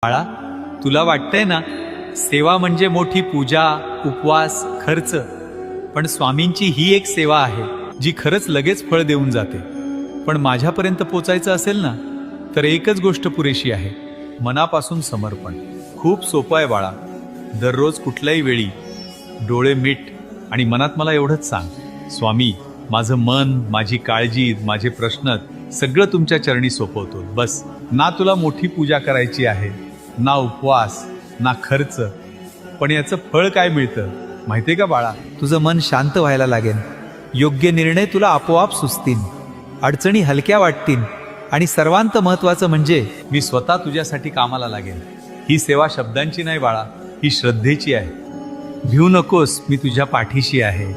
बाळा, तुला वाटतंय ना सेवा म्हणजे मोठी पूजा, उपवास, खर्च, पण स्वामींची ही एक सेवा आहे जी खरंच लगेच फळ देऊन जाते. पण माझ्यापर्यंत पोचायचं असेल ना तर एकच गोष्ट पुरेशी आहे, मनापासून समर्पण. खूप सोपं आहे बाळा. दररोज कुठल्याही वेळी डोळे मीट आणि मनात मला एवढंच सांग, स्वामी, माझं मन, माझी काळजी, माझे प्रश्न सगळं तुमच्या चरणी सोपवतो. बस. ना तुला मोठी पूजा करायची आहे, ना उपवास, ना खर्च, पण याचं फळ काय मिळतं माहितीये का बाळा? तुझं मन शांत व्हायला लागेल, योग्य निर्णय तुला आपोआप सुचतील, अडचणी हलक्या वाटतील आणि सर्वांत महत्वाचं म्हणजे मी स्वतः तुझ्यासाठी कामाला लागेन. ही सेवा शब्दांची नाही बाळा, ही श्रद्धेची आहे. भिऊ नकोस, मी तुझ्या पाठीशी आहे.